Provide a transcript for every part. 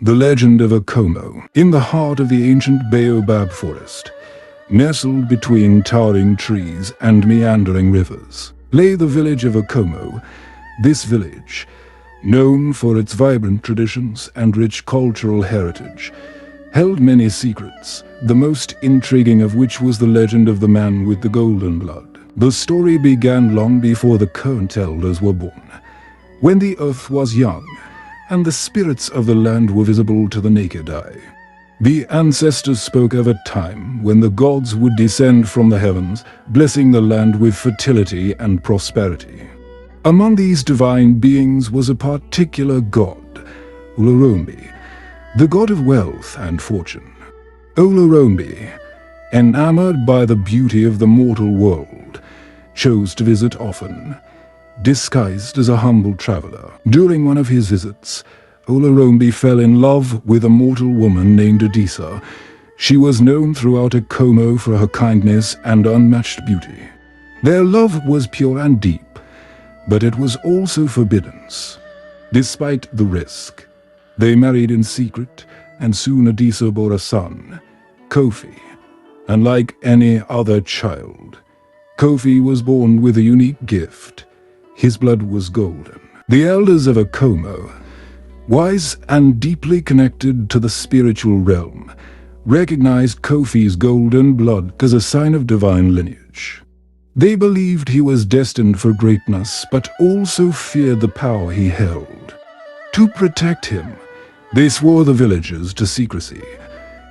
The legend of Okomo. In the heart of the ancient baobab forest, nestled between towering trees and meandering rivers, lay the village of Okomo. This village, known for its vibrant traditions and rich cultural heritage, held many secrets, the most intriguing of which was the legend of the man with the golden blood. The story began long before the current elders were born, when the earth was young and the spirits of the land were visible to the naked eye. The ancestors spoke of a time when the gods would descend from the heavens, blessing the land with fertility and prosperity. Among these divine beings was a particular god, Ulurumbi, the god of wealth and fortune. Ulurumbi, enamored by the beauty of the mortal world, chose to visit often, disguised as a humble traveler. During one of his visits, Ulurumbi fell in love with a mortal woman named Adisa. She was known throughout Okomo for her kindness and unmatched beauty. Their love was pure and deep, but it was also forbidden. Despite the risk, they married in secret, and soon Adisa bore a son, Kofi. And like any other child, Kofi was born with a unique gift. His blood was golden. The elders of Okomo, wise and deeply connected to the spiritual realm, recognized Kofi's golden blood as a sign of divine lineage. They believed he was destined for greatness, but also feared the power he held. To protect him, they swore the villagers to secrecy,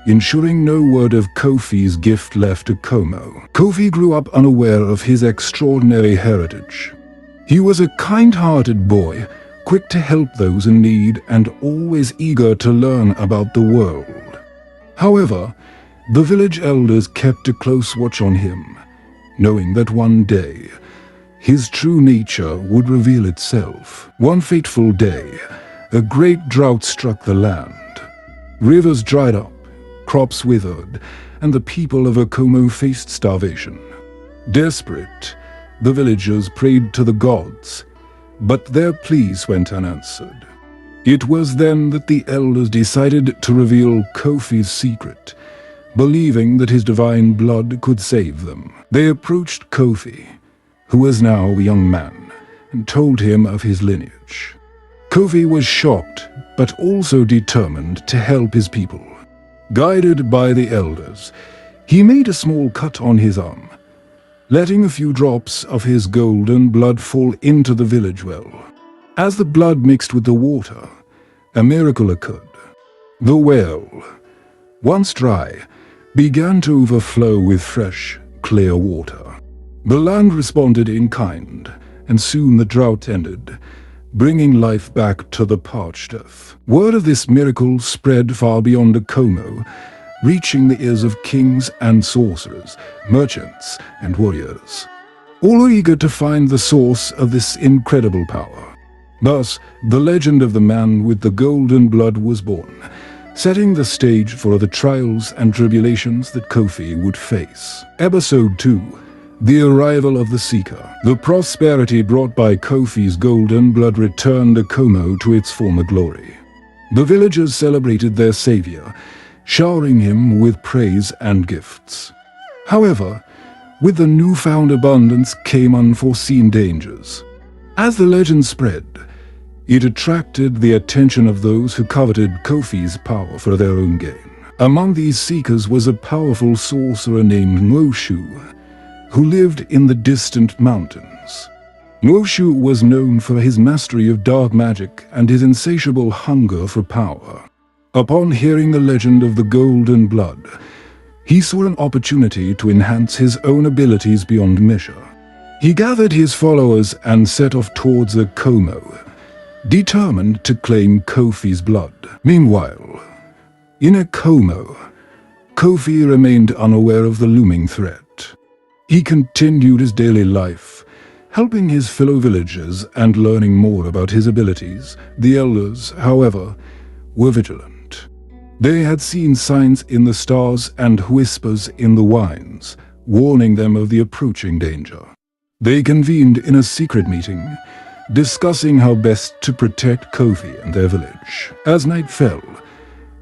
ensuring no word of Kofi's gift left Okomo. Kofi grew up unaware of his extraordinary heritage. He was a kind-hearted boy, quick to help those in need and always eager to learn about the world. However, the village elders kept a close watch on him, knowing that one day, his true nature would reveal itself. One fateful day, a great drought struck the land. Rivers dried up, crops withered, and the people of Okomo faced starvation. Desperate, the villagers prayed to the gods, but their pleas went unanswered. It was then that the elders decided to reveal Kofi's secret, believing that his divine blood could save them. They approached Kofi, who was now a young man, and told him of his lineage. Kofi was shocked, but also determined to help his people. Guided by the elders, he made a small cut on his arm, letting a few drops of his golden blood fall into the village well. As the blood mixed with the water, a miracle occurred. The well, once dry, began to overflow with fresh, clear water. The land responded in kind, and soon the drought ended, bringing life back to the parched earth. Word of this miracle spread far beyond Okomo, reaching the ears of kings and sorcerers, merchants and warriors. All were eager to find the source of this incredible power. Thus, the legend of the man with the golden blood was born, setting the stage for the trials and tribulations that Kofi would face. Episode 2. The Arrival of the Seeker. The prosperity brought by Kofi's golden blood returned Okomo to its former glory. The villagers celebrated their savior, showering him with praise and gifts. However, with the newfound abundance came unforeseen dangers. As the legend spread, it attracted the attention of those who coveted Kofi's power for their own gain. Among these seekers was a powerful sorcerer named Nwoshu, who lived in the distant mountains. Nwoshu was known for his mastery of dark magic and his insatiable hunger for power. Upon hearing the legend of the golden blood, he saw an opportunity to enhance his own abilities beyond measure. He gathered his followers and set off towards Okomo, determined to claim Kofi's blood. Meanwhile, in Okomo, Kofi remained unaware of the looming threat. He continued his daily life, helping his fellow villagers and learning more about his abilities. The elders, however, were vigilant. They had seen signs in the stars and whispers in the winds, warning them of the approaching danger. They convened in a secret meeting, discussing how best to protect Kofi and their village. As night fell,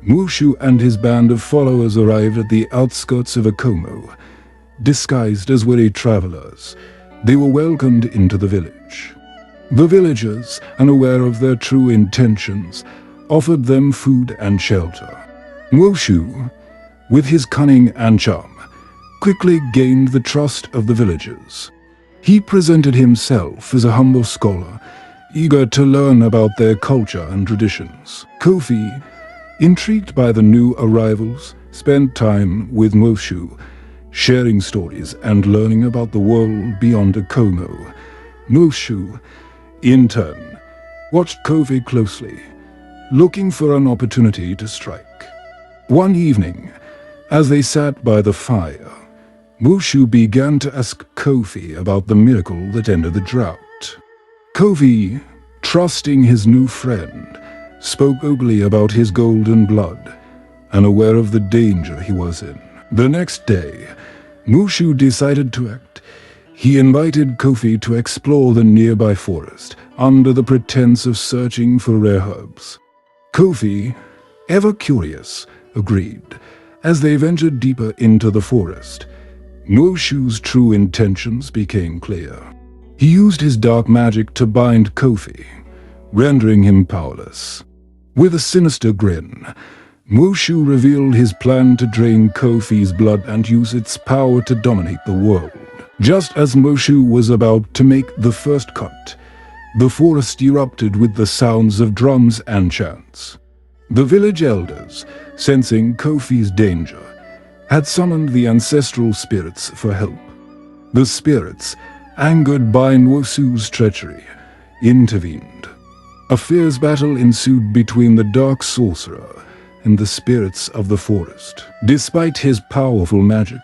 Mushu and his band of followers arrived at the outskirts of Akomo. Disguised as weary travelers, they were welcomed into the village. The villagers, unaware of their true intentions, offered them food and shelter. Mushu, with his cunning and charm, quickly gained the trust of the villagers. He presented himself as a humble scholar, eager to learn about their culture and traditions. Kofi, intrigued by the new arrivals, spent time with Mushu, sharing stories and learning about the world beyond Akomo. Mushu, in turn, watched Kofi closely, looking for an opportunity to strike. One evening, as they sat by the fire, Mushu began to ask Kofi about the miracle that ended the drought. Kofi, trusting his new friend, spoke openly about his golden blood, unaware of the danger he was in. The next day, Mushu decided to act. He invited Kofi to explore the nearby forest under the pretense of searching for rare herbs. Kofi, ever curious, agreed. As they ventured deeper into the forest, Mushu's true intentions became clear. He used his dark magic to bind Kofi, rendering him powerless. With a sinister grin, Mushu revealed his plan to drain Kofi's blood and use its power to dominate the world. Just as Mushu was about to make the first cut, the forest erupted with the sounds of drums and chants. The village elders, sensing Kofi's danger, had summoned the ancestral spirits for help. The spirits, angered by Mushu's treachery, intervened. A fierce battle ensued between the dark sorcerer and the spirits of the forest. Despite his powerful magic,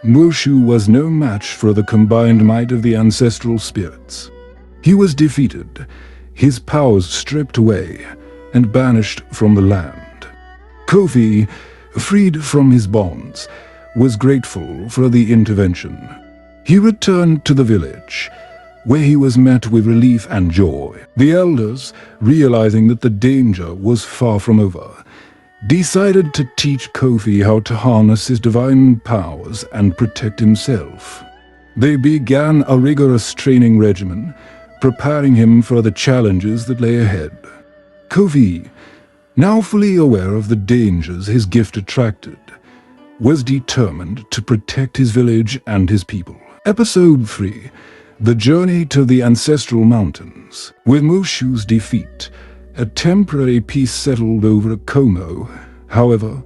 Mushu was no match for the combined might of the ancestral spirits. He was defeated, his powers stripped away, and banished from the land. Kofi, freed from his bonds, was grateful for the intervention. He returned to the village, where he was met with relief and joy. The elders, realizing that the danger was far from over, decided to teach Kofi how to harness his divine powers and protect himself. They began a rigorous training regimen, preparing him for the challenges that lay ahead. Kofi, now fully aware of the dangers his gift attracted, was determined to protect his village and his people. Episode 3: The Journey to the Ancestral Mountains. With Mushu's defeat, a temporary peace settled over Akomo. However,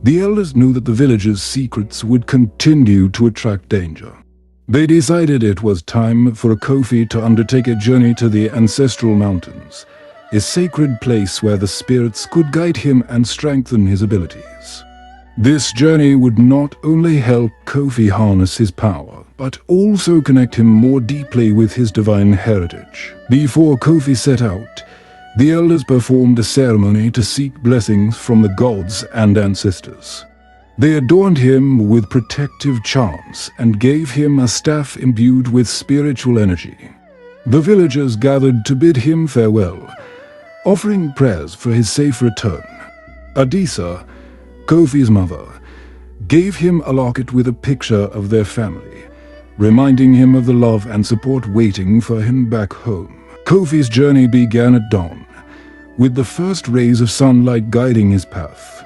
the elders knew that the village's secrets would continue to attract danger. They decided it was time for Kofi to undertake a journey to the Ancestral Mountains, a sacred place where the spirits could guide him and strengthen his abilities. This journey would not only help Kofi harness his power, but also connect him more deeply with his divine heritage. Before Kofi set out, the elders performed a ceremony to seek blessings from the gods and ancestors. They adorned him with protective charms and gave him a staff imbued with spiritual energy. The villagers gathered to bid him farewell, offering prayers for his safe return. Adisa, Kofi's mother, gave him a locket with a picture of their family, reminding him of the love and support waiting for him back home. Kofi's journey began at dawn, with the first rays of sunlight guiding his path.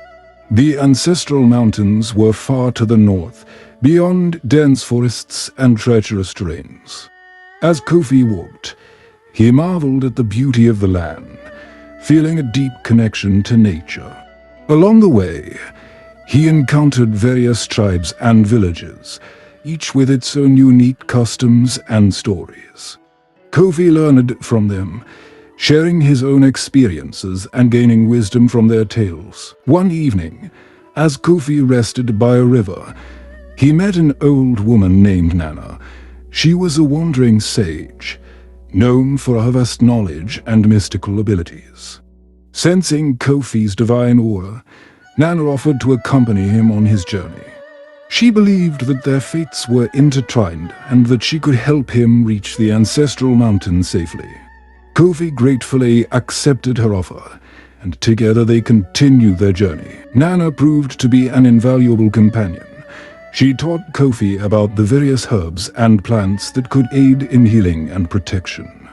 The ancestral mountains were far to the north, beyond dense forests and treacherous terrains. As Kofi walked, he marveled at the beauty of the land, feeling a deep connection to nature. Along the way, he encountered various tribes and villages, each with its own unique customs and stories. Kofi learned from them, sharing his own experiences and gaining wisdom from their tales. One evening, as Kofi rested by a river, he met an old woman named Nana. She was a wandering sage, known for her vast knowledge and mystical abilities. Sensing Kofi's divine aura, Nana offered to accompany him on his journey. She believed that their fates were intertwined and that she could help him reach the ancestral mountain safely. Kofi gratefully accepted her offer, and together they continued their journey. Nana proved to be an invaluable companion. She taught Kofi about the various herbs and plants that could aid in healing and protection.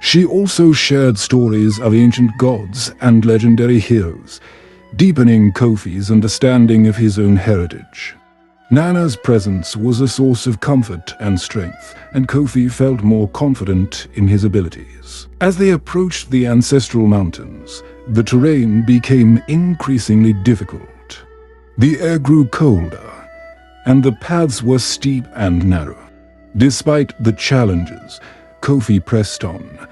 She also shared stories of ancient gods and legendary heroes, deepening Kofi's understanding of his own heritage. Nana's presence was a source of comfort and strength, and Kofi felt more confident in his abilities. As they approached the ancestral mountains, the terrain became increasingly difficult. The air grew colder, and the paths were steep and narrow. Despite the challenges, Kofi pressed on,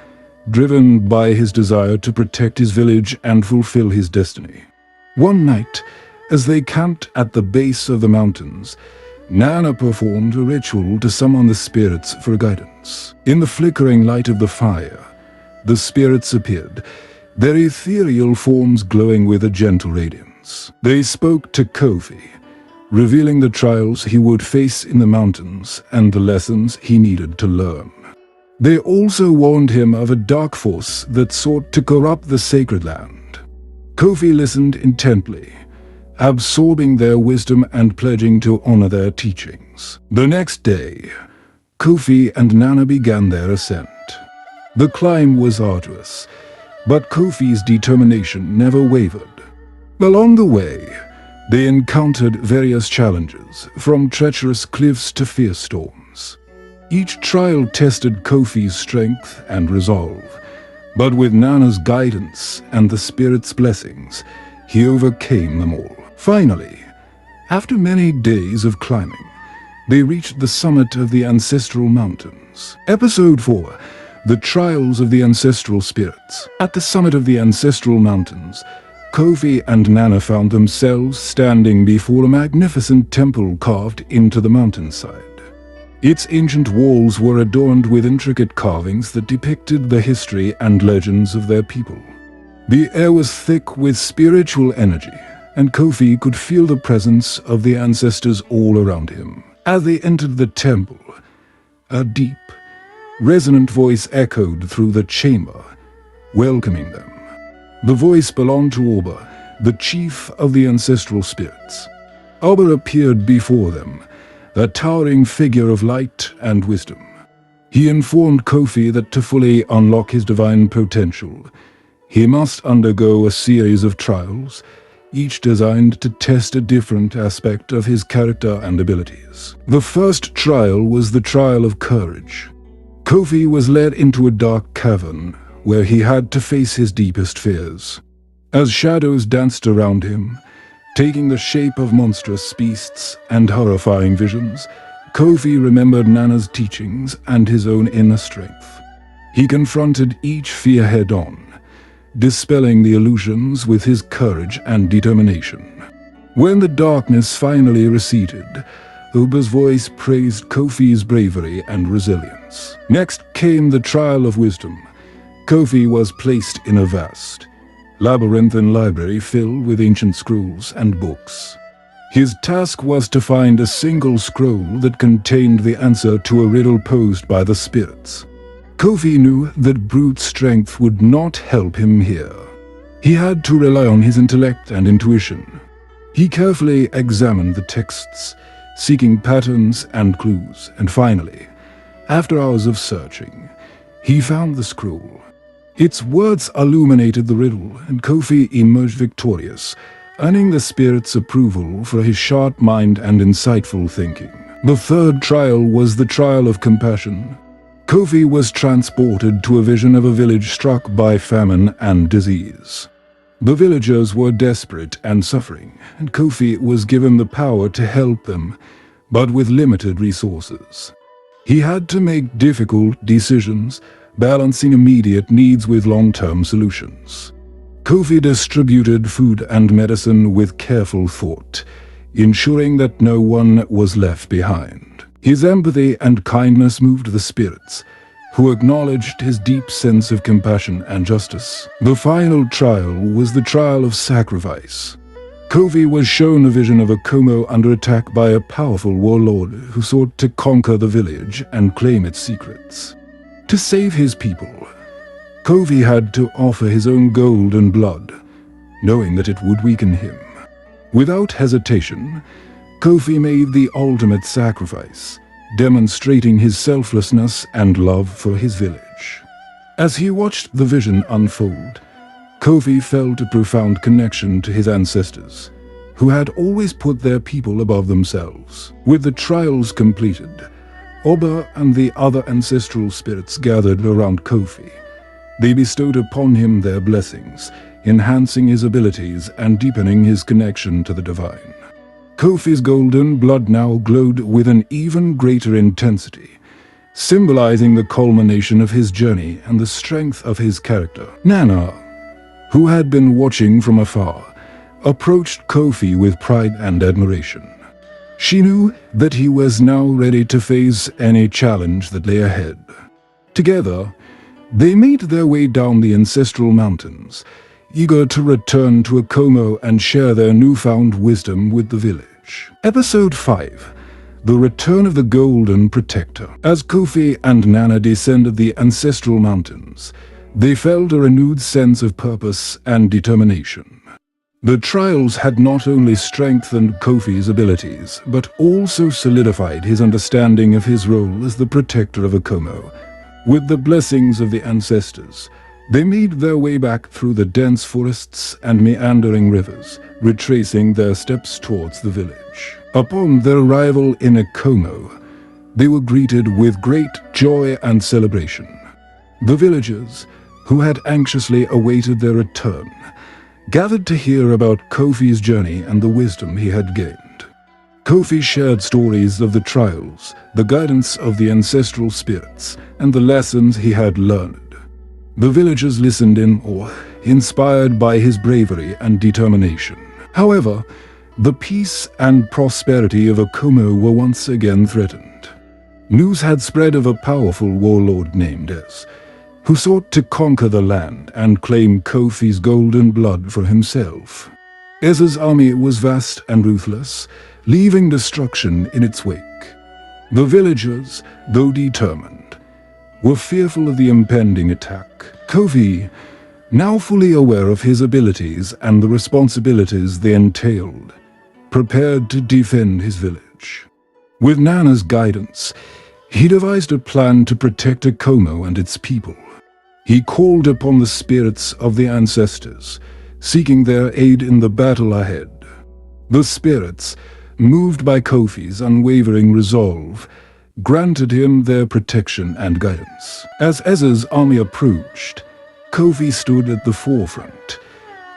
driven by his desire to protect his village and fulfill his destiny. One night, as they camped at the base of the mountains, Nana performed a ritual to summon the spirits for guidance. In the flickering light of the fire, the spirits appeared, their ethereal forms glowing with a gentle radiance. They spoke to Kofi, revealing the trials he would face in the mountains and the lessons he needed to learn. They also warned him of a dark force that sought to corrupt the sacred land. Kofi listened intently, absorbing their wisdom and pledging to honor their teachings. The next day, Kofi and Nana began their ascent. The climb was arduous, but Kofi's determination never wavered. Along the way, they encountered various challenges, from treacherous cliffs to fierce storms. Each trial tested Kofi's strength and resolve, but with Nana's guidance and the spirit's blessings, he overcame them all. Finally, after many days of climbing, they reached the summit of the ancestral mountains. Episode 4, The Trials of the Ancestral Spirits. At the summit of the ancestral mountains, Kofi and Nana found themselves standing before a magnificent temple carved into the mountainside. Its ancient walls were adorned with intricate carvings that depicted the history and legends of their people. The air was thick with spiritual energy, and Kofi could feel the presence of the ancestors all around him. As they entered the temple, a deep, resonant voice echoed through the chamber, welcoming them. The voice belonged to Oba, the chief of the ancestral spirits. Oba appeared before them, a towering figure of light and wisdom. He informed Kofi that to fully unlock his divine potential, he must undergo a series of trials, each designed to test a different aspect of his character and abilities. The first trial was the trial of courage. Kofi was led into a dark cavern where he had to face his deepest fears. As shadows danced around him, taking the shape of monstrous beasts and horrifying visions, Kofi remembered Nana's teachings and his own inner strength. He confronted each fear head-on, dispelling the illusions with his courage and determination. When the darkness finally receded, Oba's voice praised Kofi's bravery and resilience. Next came the trial of wisdom. Kofi was placed in a vast, labyrinthine library filled with ancient scrolls and books. His task was to find a single scroll that contained the answer to a riddle posed by the spirits. Kofi knew that brute strength would not help him here. He had to rely on his intellect and intuition. He carefully examined the texts, seeking patterns and clues, and finally, after hours of searching, he found the scroll. Its words illuminated the riddle, and Kofi emerged victorious, earning the spirit's approval for his sharp mind and insightful thinking. The third trial was the trial of compassion. Kofi was transported to a vision of a village struck by famine and disease. The villagers were desperate and suffering, and Kofi was given the power to help them, but with limited resources. He had to make difficult decisions, balancing immediate needs with long-term solutions. Kofi distributed food and medicine with careful thought, ensuring that no one was left behind. His empathy and kindness moved the spirits, who acknowledged his deep sense of compassion and justice. The final trial was the trial of sacrifice. Kofi was shown a vision of a Como under attack by a powerful warlord who sought to conquer the village and claim its secrets. To save his people, Kofi had to offer his own gold and blood, knowing that it would weaken him. Without hesitation, Kofi made the ultimate sacrifice, demonstrating his selflessness and love for his village. As he watched the vision unfold, Kofi felt a profound connection to his ancestors, who had always put their people above themselves. With the trials completed, Oba and the other ancestral spirits gathered around Kofi. They bestowed upon him their blessings, enhancing his abilities and deepening his connection to the divine. Kofi's golden blood now glowed with an even greater intensity, symbolizing the culmination of his journey and the strength of his character. Nana, who had been watching from afar, approached Kofi with pride and admiration. She knew that he was now ready to face any challenge that lay ahead. Together, they made their way down the ancestral mountains, eager to return to Akomo and share their newfound wisdom with the village. Episode 5: The Return of the Golden Protector. As Kofi and Nana descended the ancestral mountains, they felt a renewed sense of purpose and determination. The trials had not only strengthened Kofi's abilities, but also solidified his understanding of his role as the protector of Akomo. With the blessings of the ancestors, they made their way back through the dense forests and meandering rivers, retracing their steps towards the village. Upon their arrival in Akomo, they were greeted with great joy and celebration. The villagers, who had anxiously awaited their return, gathered to hear about Kofi's journey and the wisdom he had gained. Kofi shared stories of the trials, the guidance of the ancestral spirits, and the lessons he had learned. The villagers listened in awe, inspired by his bravery and determination. However, the peace and prosperity of Akomo were once again threatened. News had spread of a powerful warlord named Ez, who sought to conquer the land and claim Kofi's golden blood for himself. Ez's army was vast and ruthless, leaving destruction in its wake. The villagers, though determined, were fearful of the impending attack. Kofi, now fully aware of his abilities and the responsibilities they entailed, prepared to defend his village. With Nana's guidance, he devised a plan to protect Akomo and its people. He called upon the spirits of the ancestors, seeking their aid in the battle ahead. The spirits, moved by Kofi's unwavering resolve, granted him their protection and guidance. As Ez's army approached, Kofi stood at the forefront,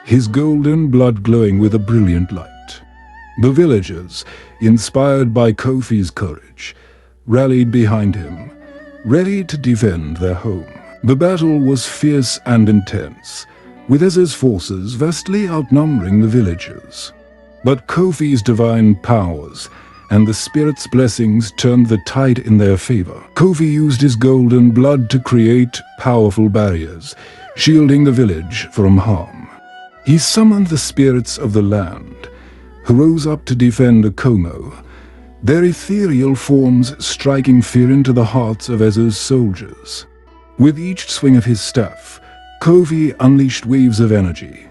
his golden blood glowing with a brilliant light. The villagers, inspired by Kofi's courage, rallied behind him, ready to defend their home. The battle was fierce and intense, with Ez's forces vastly outnumbering the villagers. But Kofi's divine powers and the spirit's blessings turned the tide in their favor. Kofi used his golden blood to create powerful barriers, shielding the village from harm. He summoned the spirits of the land, who rose up to defend Akomo, their ethereal forms striking fear into the hearts of Ez's soldiers. With each swing of his staff, Kofi unleashed waves of energy,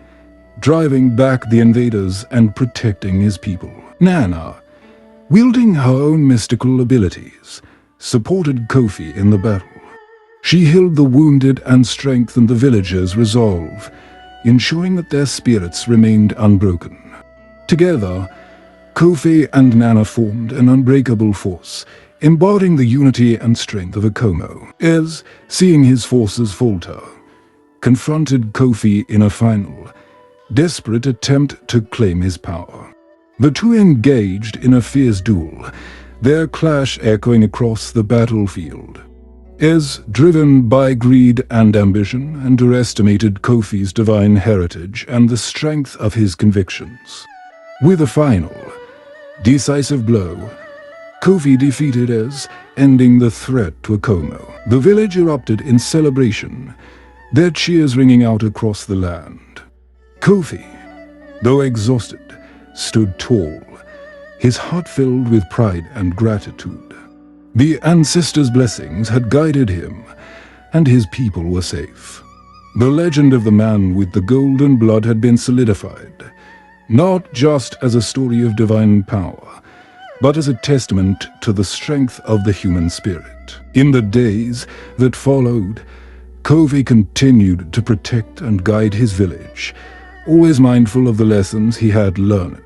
driving back the invaders and protecting his people. Nana, wielding her own mystical abilities, supported Kofi in the battle. She healed the wounded and strengthened the villagers' resolve, ensuring that their spirits remained unbroken. Together, Kofi and Nana formed an unbreakable force, embodying the unity and strength of Akomo. Ez, seeing his forces falter, confronted Kofi in a final, desperate attempt to claim his power. The two engaged in a fierce duel, their clash echoing across the battlefield. Ez, driven by greed and ambition, underestimated Kofi's divine heritage and the strength of his convictions. With a final, decisive blow, Kofi defeated Ez, ending the threat to Akomo. The village erupted in celebration, their cheers ringing out across the land. Kofi, though exhausted, stood tall, his heart filled with pride and gratitude. The ancestors' blessings had guided him, and his people were safe. The legend of the man with the golden blood had been solidified, not just as a story of divine power, but as a testament to the strength of the human spirit. In the days that followed, Covey continued to protect and guide his village, always mindful of the lessons he had learned.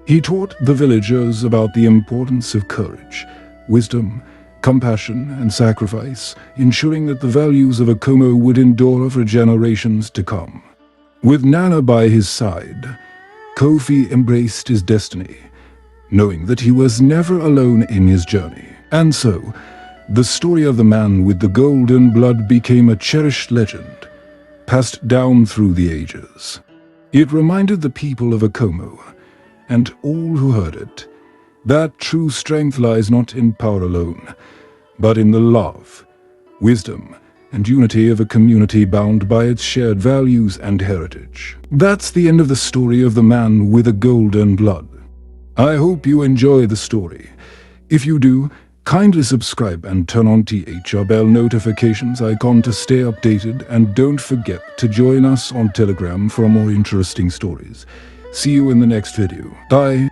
He taught the villagers about the importance of courage, wisdom, compassion, and sacrifice, ensuring that the values of Como would endure for generations to come. With Nana by his side, Kofi embraced his destiny, knowing that he was never alone in his journey. And so, the story of the man with the golden blood became a cherished legend, passed down through the ages. It reminded the people of Como, and all who heard it, that true strength lies not in power alone, but in the love, wisdom, and unity of a community bound by its shared values and heritage. That's the end of the story of the man with the golden blood. I hope you enjoy the story. If you do, kindly subscribe and turn on the bell notifications icon to stay updated, and don't forget to join us on Telegram for more interesting stories. See you in the next video. Bye.